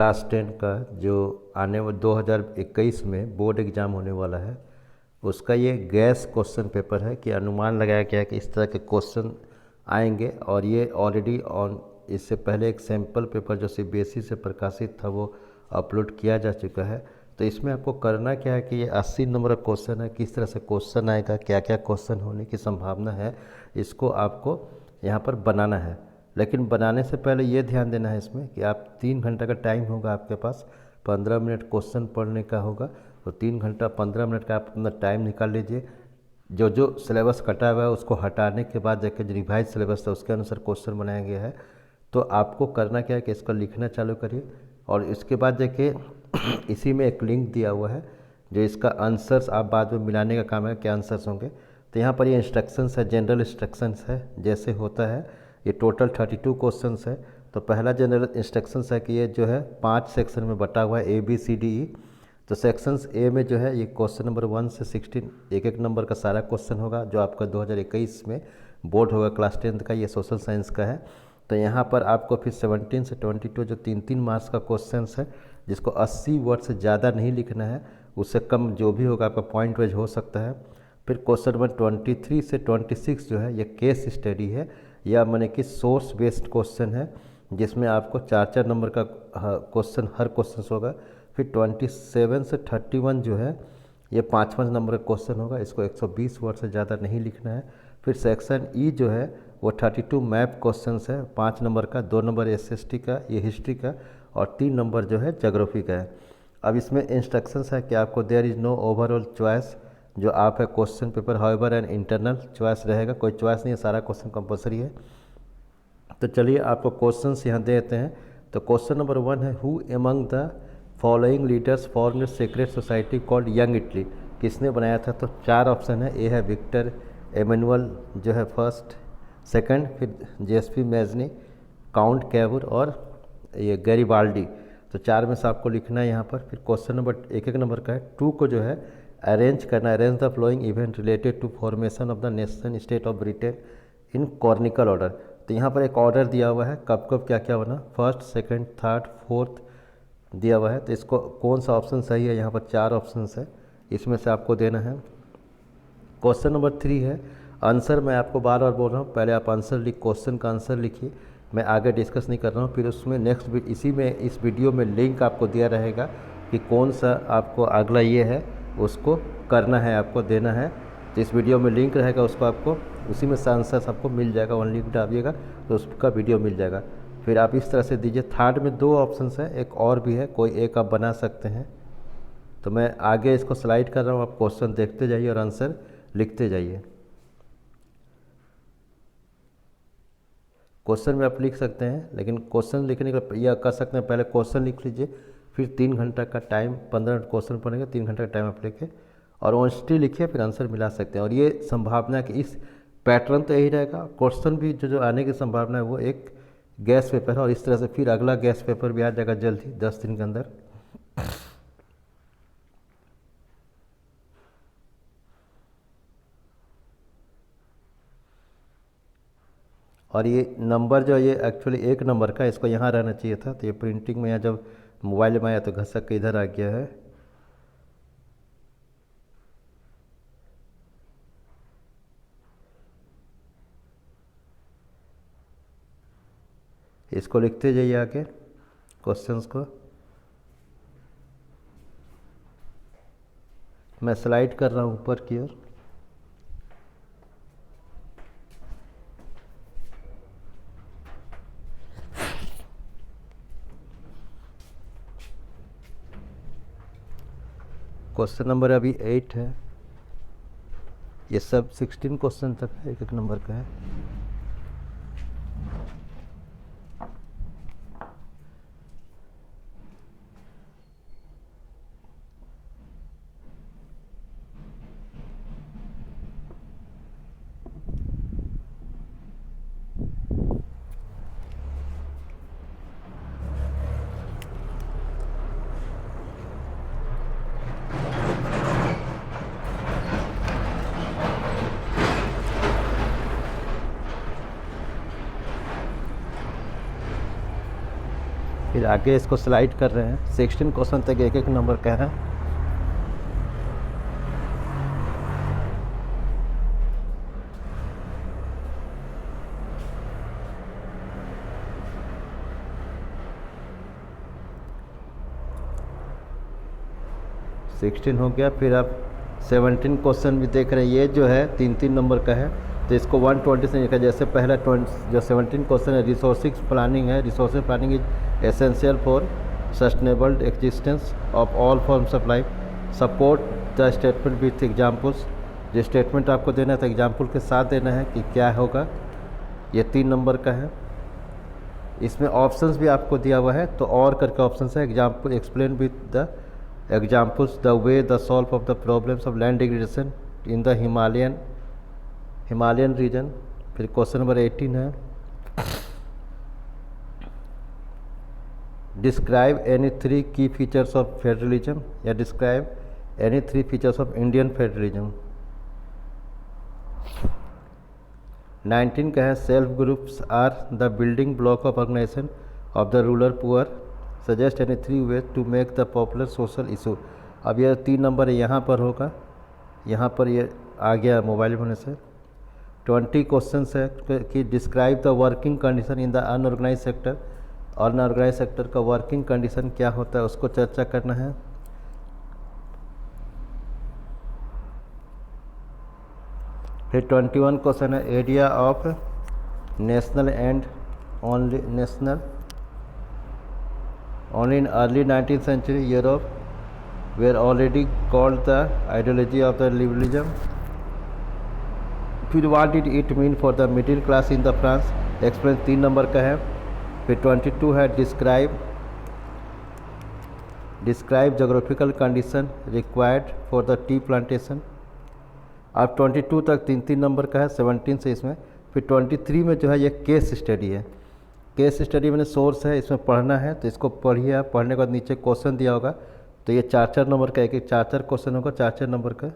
Class 10 का जो आने वाले 2021 में बोर्ड एग्ज़ाम होने वाला है, उसका ये गैस क्वेश्चन पेपर है कि अनुमान लगाया गया है कि इस तरह के क्वेश्चन आएंगे। और ये ऑलरेडी ऑन इससे पहले एक सैम्पल पेपर जो सीबीएसई से प्रकाशित था वो अपलोड किया जा चुका है। तो इसमें आपको करना क्या है कि ये 80 नंबर का क्वेश्चन है, किस तरह से क्वेश्चन आएगा, क्या क्या क्वेश्चन होने की संभावना है, इसको आपको यहाँ पर बनाना है। लेकिन बनाने से पहले ये ध्यान देना है इसमें कि आप 3 घंटा का टाइम होगा आपके पास, 15 मिनट क्वेश्चन पढ़ने का होगा। तो 3 घंटा 15 मिनट का आप अपना टाइम निकाल लीजिए। जो जो सिलेबस कटा हुआ है उसको हटाने के बाद जाके जो रिवाइज सिलेबस था उसके अनुसार क्वेश्चन बनाया गया है। तो आपको करना क्या है कि इसको लिखना चालू करिए और इसके बाद देखिए इसी में एक लिंक दिया हुआ है जो इसका आंसर्स आप बाद में मिलाने का काम है, क्या आंसर्स होंगे। तो यहाँ पर ये इंस्ट्रक्शंस है, जनरल इंस्ट्रक्शंस है जैसे होता है। ये टोटल 32 क्वेश्चंस है। तो पहला जनरल इंस्ट्रक्शंस है कि ये जो है 5 सेक्शन में बटा हुआ है, ABCDE। तो सेक्शंस ए में जो है ये क्वेश्चन नंबर 1 से 16 एक एक नंबर का सारा क्वेश्चन होगा जो आपका 2021 में बोर्ड होगा क्लास 10 का, ये सोशल साइंस का है। तो यहाँ पर आपको फिर 17 से 22 जो 3-3 मार्क्स का क्वेश्चन है जिसको 80 वर्ड से ज़्यादा नहीं लिखना है, उससे कम जो भी होगा आपका पॉइंट वाइज हो सकता है। फिर क्वेश्चन नंबर 23 से 26 जो है ये केस स्टडी है या माने कि सोर्स बेस्ड क्वेश्चन है जिसमें आपको 4-4 नंबर का क्वेश्चन हर क्वेश्चन होगा। फिर 27 से 31 जो है ये 5-5 नंबर का क्वेश्चन होगा, इसको 120 वर्ड से ज़्यादा नहीं लिखना है। फिर सेक्शन ई जो है वो 32 मैप क्वेश्चन है, 5 नंबर का, 2 नंबर SST का, ये हिस्ट्री का, और 3 नंबर जो है ज्योग्राफी का है। अब इसमें इंस्ट्रक्शंस है कि आपको there is no overall choice, जो आप है question paper however and internal choice रहेगा, कोई चॉइस नहीं है, सारा क्वेश्चन कंपलसरी है। तो चलिए आपको क्वेश्चंस यहाँ दे देते हैं। तो क्वेश्चन नंबर 1 है, who among the following leaders form secret society called young Italy, किसने बनाया था। तो 4 ऑप्शन है। ए है विक्टर एमेनुअल जो है फर्स्ट, सेकंड फिर JSP मैजनी, काउंट कैवुर और ये गैरीबाल्डी। तो 4 में से आपको लिखना है यहाँ पर। फिर क्वेश्चन नंबर एक नंबर का है, 2 को जो है अरेंज करना, arrange the flowing event related to formation of the nation state of Britain in chronological order. तो यहाँ पर एक ऑर्डर दिया हुआ है कब कब क्या क्या होना, फर्स्ट, सेकंड, थर्ड, फोर्थ दिया हुआ है। तो इसको कौन सा ऑप्शन सही है, यहाँ पर 4 ऑप्शंस है, इसमें से आपको देना है। क्वेश्चन नंबर 3 है, आंसर मैं आपको बार बार बोल रहा हूँ, पहले आप आंसर क्वेश्चन का आंसर लिखिए, मैं आगे डिस्कस नहीं कर रहा हूँ। फिर उसमें नेक्स्ट इसी में इस वीडियो में लिंक आपको दिया रहेगा कि कौन सा आपको अगला ये है उसको करना है, आपको देना है। तो इस वीडियो में लिंक रहेगा, उसको आपको उसी में से आंसर आपको मिल जाएगा, वन लिंक डालिएगा तो उसका वीडियो मिल जाएगा। फिर आप इस तरह से दीजिए। थर्ड में 2 ऑप्शंस है, एक और भी है, कोई एक आप बना सकते हैं। तो मैं आगे इसको स्लाइड कर रहा हूँ, आप क्वेश्चन देखते जाइए और आंसर लिखते जाइए। क्वेश्चन में आप लिख सकते हैं, लेकिन क्वेश्चन लिखने का यह कर सकते हैं, पहले क्वेश्चन लिख लीजिए, फिर 3 घंटा का टाइम, 15 मिनट क्वेश्चन पढ़ेंगे, 3 घंटा का टाइम आप लेके और ऑनेस्टी लिखिए, फिर आंसर मिला सकते हैं। और ये संभावना है कि इस पैटर्न तो यही रहेगा, क्वेश्चन भी जो आने की संभावना है वो एक गैस पेपर है और इस तरह से फिर अगला गैस पेपर भी आ जाएगा जल्द ही 10 दिन के अंदर। और ये नंबर जो ये एक्चुअली 1 नंबर का, इसको यहाँ रहना चाहिए था, तो ये प्रिंटिंग में यहाँ जब मोबाइल में आया तो घसक के इधर आ गया है। इसको लिखते जाइए आगे क्वेश्चंस को। मैं स्लाइड कर रहा हूँ ऊपर की ओर। क्वेश्चन नंबर अभी 8 है, ये सब 16 क्वेश्चन तक है, एक नंबर का है। फिर आगे इसको स्लाइड कर रहे हैं। 16 क्वेश्चन तक एक एक नंबर का है। सिक्सटीन हो गया। फिर आप 17 क्वेश्चन भी देख रहे हैं। ये जो है 3-3 नंबर का है, तो इसको 120 से लिखा। जैसे पहला जो 17 क्वेश्चन है रिसोर्सिस प्लानिंग है। Resource planning is essential for sustainable existence of all forms of life. Support the statement with examples. जो स्टेटमेंट आपको देना है तो एग्जाम्पल के साथ देना है कि क्या होगा। ये 3 नंबर का है। इसमें ऑप्शंस भी आपको दिया हुआ है, तो और करके ऑप्शन है। Example explain with the examples the way the solve of the problems of land degradation in the Himalayan region। फिर क्वेश्चन नंबर 18 है describe any 3 key features of federalism, या describe any 3 features of Indian federalism. 19 का है self groups are the building block of organisation of the rural poor. Suggest any 3 ways to make the popular social issue. अब यह 3 number यहाँ पर होगा, यहाँ पर ये आ गया मोबाइल होने से। 20 क्वेश्चन है कि describe the working condition in the unorganised sector. Unorganised sector का वर्किंग कंडीशन क्या होता है उसको चर्चा करना है। फिर 21 क्वेश्चन है area of national and only national only in early 19th century Europe were already called the ideology of the liberalism। फिर what did it mean for the middle class in the France। Explain 3 number का है। फिर 22 है describe geographical condition required for the tea plantation. अब 22 तक 3-3 number का है, 17 से इसमें। फिर 23 में जो है ये केस स्टडी है। केस स्टडी मैंने सोर्स है, इसमें पढ़ना है, तो इसको पढ़िए आप। पढ़ने के बाद नीचे क्वेश्चन दिया होगा, तो ये 4-4 नंबर का, एक 4-4 क्वेश्चन होगा, 4-4 नंबर का।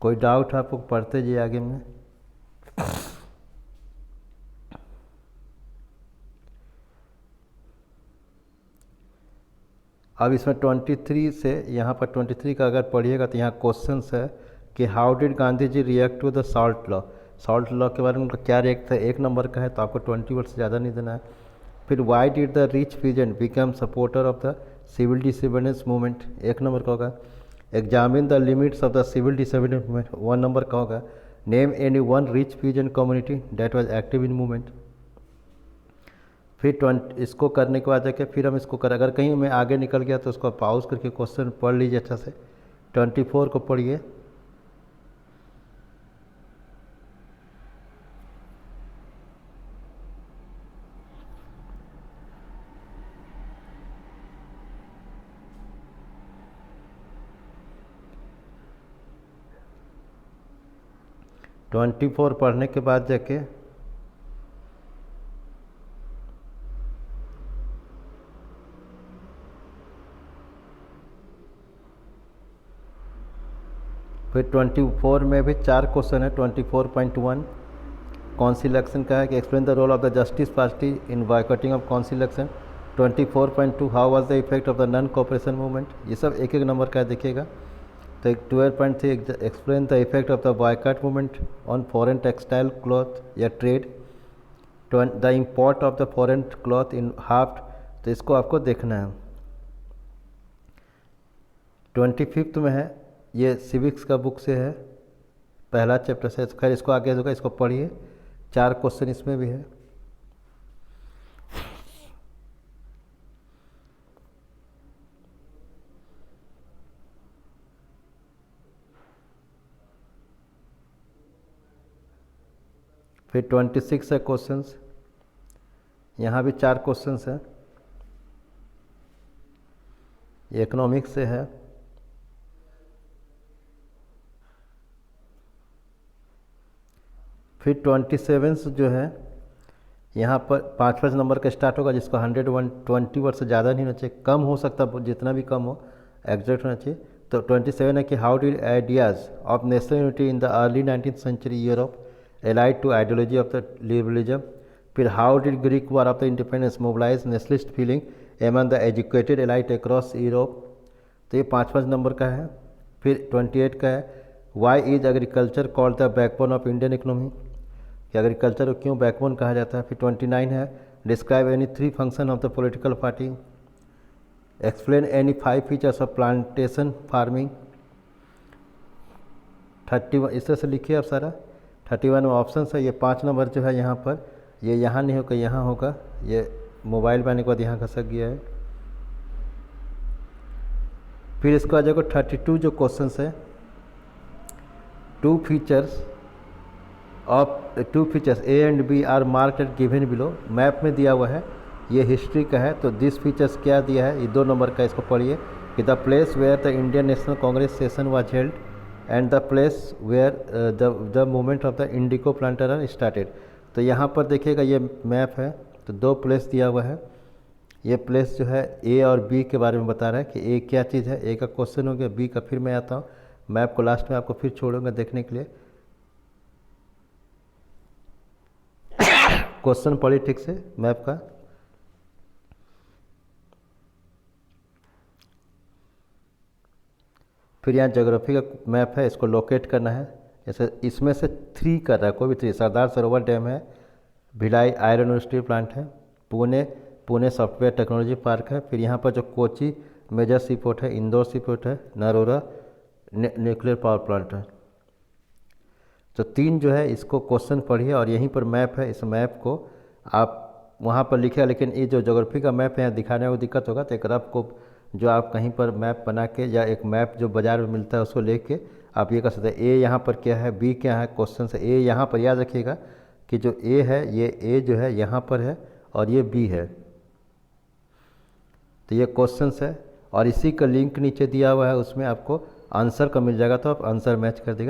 कोई डाउट आपको पढ़ते जाइए आगे में। अब इसमें 23 से यहाँ पर 23 का अगर पढ़िएगा तो यहाँ क्वेश्चंस है कि how did Gandhi ji react to the salt law. Salt law के बारे में उनका क्या रिएक्ट था, 1 नंबर का है, तो आपको 20 वर्ड से ज़्यादा नहीं देना है। फिर why did the rich peasant become supporter of the civil disobedience movement, 1 number का होगा। Examine the limits of the civil disobedience movement, 1 number का होगा। Name any 1 rich peasant community that was active in movement. फिर 20 इसको करने के बाद जाके फिर हम इसको अगर कहीं मैं आगे निकल गया तो उसको पॉज करके क्वेश्चन पढ़ लीजिए अच्छा से। 24 को पढ़िए। ट्वेंटी फोर पढ़ने के बाद जाके फिर 24 में भी 4 क्वेश्चन है। 24.1 काउंसिल इलेक्शन का है कि explain the role of the Justice Party in boycotting of council election. 24.2 how was the effect of the non cooperation movement. ये सब एक एक नंबर का है, देखिएगा। तो 12.3 explain the effect of the boycott movement on foreign textile cloth या ट्रेड। The import of the foreign cloth in halved, तो इसको आपको देखना है। 25 में है, ये सिविक्स का बुक से है, पहला चैप्टर से। खैर इसको आगे होगा, इसको पढ़िए। 4 क्वेश्चन इसमें भी है। फिर 26 है क्वेश्चंस, यहाँ भी 4 क्वेश्चंस है। इकोनॉमिक्स से है। फिर 27 जो है यहाँ पर 5 नंबर का स्टार्ट होगा, जिसको 120 वर्ड से ज़्यादा नहीं होना चाहिए, कम हो सकता है, जितना भी कम हो एग्जैक्ट होना चाहिए। तो 27 है कि how did ideas of national unity in the early 19th century Europe allied to ideology of the liberalism. फिर how did Greek war of the independence mobilize nationalist feeling among the educated elite across Europe. तो ये 5 number का है। फिर 28 का है why is agriculture called the backbone of Indian economy, कि agriculture को क्यों बैकबोन कहा जाता है। फिर 29 है describe any 3 function of the political party, explain any 5 features of plantation farming. 31 इस तरह से लिखिए आप सारा। 31 में ऑप्शन है, ये 5 नंबर जो है यहाँ पर, ये यहाँ नहीं होगा, यहाँ होगा, ये मोबाइल में आने के बाद यहाँ खसक गया है। फिर इसको आ जाएगा 32 जो क्वेश्चन है, 2 features A and B are marked at given below, map में दिया हुआ है, ये हिस्ट्री का है। तो दिस फीचर्स क्या दिया है, ये 2 नंबर का, इसको पढ़िए कि the place where the Indian National Congress session was held and the place where the movement of the indigo planter started. तो यहाँ पर देखिएगा ये मैप है, तो 2 प्लेस दिया हुआ है। ये प्लेस जो है ए और बी के बारे में बता रहा है कि ए क्या चीज़ है, ए का क्वेश्चन हो गया, बी का फिर मैं आता हूँ, मैप को लास्ट में आपको फिर छोड़ूंगा देखने के लिए। क्वेश्चन पढ़िए ठीक से मैप का। फिर यहाँ ज्योग्राफी का मैप है, इसको लोकेट करना है। जैसे इसमें से 3 कर रहा है, कोई भी 3, सरदार सरोवर डैम है, भिलाई आयरन और स्टील प्लांट है, पुणे सॉफ्टवेयर टेक्नोलॉजी पार्क है, फिर यहाँ पर जो कोची मेजर सी पोर्ट है, इंदौर सी पोर्ट है, नरोरा न्यूक्लियर पावर प्लांट है। तो 3 जो है इसको क्वेश्चन पढ़िए और यहीं पर मैप है, इस मैप को आप वहाँ पर लिखिए। लेकिन ये जो ज्योग्राफी का मैप है यहाँ दिखाने में दिक्कत होगा, तो एक रफ को जो आप कहीं पर मैप बना के या एक मैप जो बाज़ार में मिलता है उसको लेके आप ये कर सकते हैं। ए यहाँ पर क्या है, बी क्या है, क्वेश्चन से ए यहाँ पर याद रखिएगा कि जो ए है, ये ए जो है यहाँ पर है और ये बी है, तो ये क्वेश्चन है और इसी का लिंक नीचे दिया हुआ है, उसमें आपको आंसर का मिल जाएगा, तो आप आंसर मैच कर देगा।